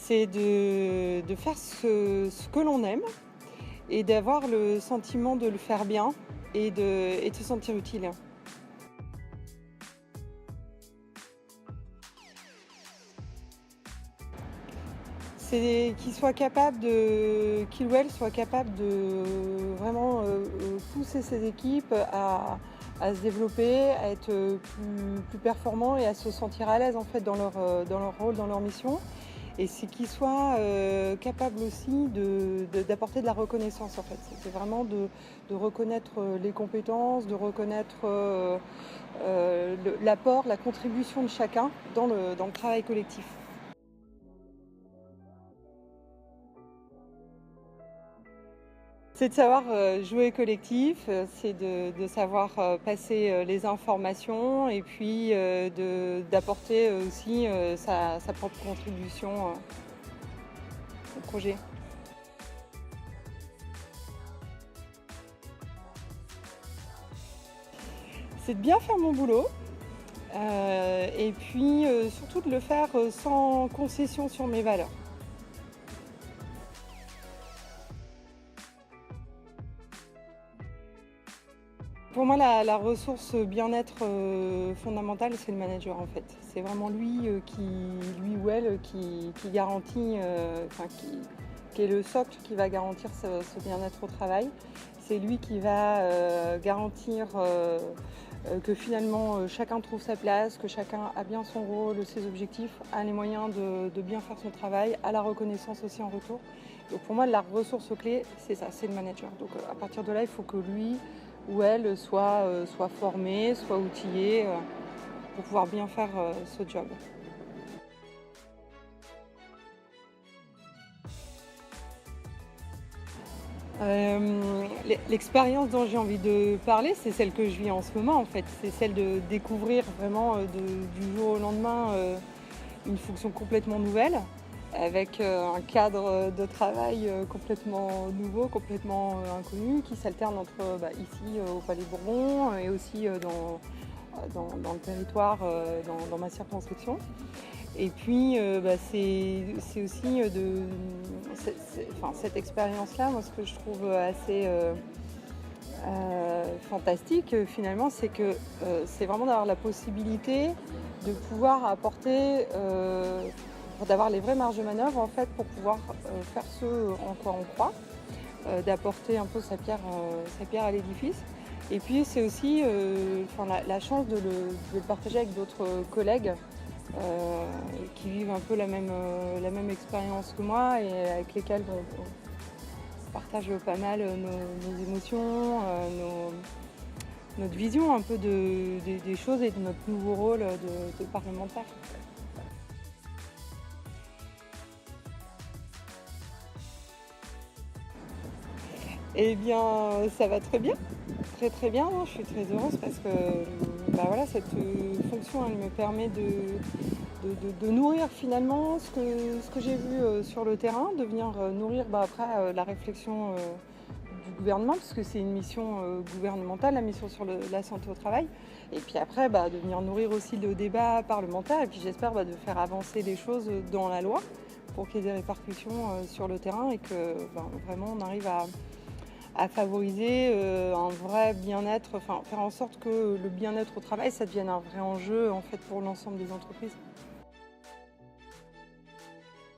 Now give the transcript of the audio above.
C'est de faire ce que l'on aime et d'avoir le sentiment de le faire bien et de se sentir utile. C'est qu'il ou elle soit capable de vraiment pousser ses équipes à se développer, à être plus performants et à se sentir à l'aise en fait dans leur rôle, dans leur mission. Et c'est qu'ils soient capables aussi d'apporter de la reconnaissance en fait. C'est vraiment de reconnaître les compétences, de reconnaître l'apport, la contribution de chacun dans le travail collectif. C'est de savoir jouer collectif, c'est de savoir passer les informations et puis d'apporter aussi sa propre contribution au projet. C'est de bien faire mon boulot et puis surtout de le faire sans concession sur mes valeurs. Pour moi, la ressource bien-être fondamentale, c'est le manager en fait. C'est vraiment lui ou elle qui garantit, qui est le socle qui va garantir ce bien-être au travail. C'est lui qui va garantir que finalement chacun trouve sa place, que chacun a bien son rôle, ses objectifs, a les moyens de bien faire son travail, a la reconnaissance aussi en retour. Donc pour moi, la ressource clé, c'est ça, c'est le manager. Donc à partir de là, il faut que lui ou elle soit formé, soit outillé pour pouvoir bien faire ce job. L'expérience dont j'ai envie de parler, c'est celle que je vis en ce moment en fait. C'est celle de découvrir vraiment du jour au lendemain une fonction complètement nouvelle, avec un cadre de travail complètement nouveau, complètement inconnu, qui s'alterne entre ici au Palais Bourbon et aussi dans le territoire, dans ma circonscription. Et puis c'est aussi cette expérience-là, moi ce que je trouve assez fantastique finalement, c'est que c'est vraiment d'avoir la possibilité de pouvoir apporter, d'avoir les vraies marges de manœuvre en fait pour pouvoir faire ce en quoi on croit, d'apporter un peu sa pierre à l'édifice. Et puis c'est aussi la chance de le partager avec d'autres collègues qui vivent un peu la même expérience que moi et avec lesquels on partage pas mal nos émotions, notre vision un peu des choses et de notre nouveau rôle de parlementaire. Eh bien, ça va très bien, très très bien. Je suis très heureuse parce que cette fonction, elle me permet de nourrir finalement ce que j'ai vu sur le terrain, de venir nourrir après la réflexion du gouvernement, parce que c'est une mission gouvernementale, la mission sur la santé au travail. Et puis après, de venir nourrir aussi le débat parlementaire et puis j'espère de faire avancer les choses dans la loi pour qu'il y ait des répercussions sur le terrain et que vraiment on arrive à favoriser un vrai bien-être, faire en sorte que le bien-être au travail, ça devienne un vrai enjeu en fait pour l'ensemble des entreprises.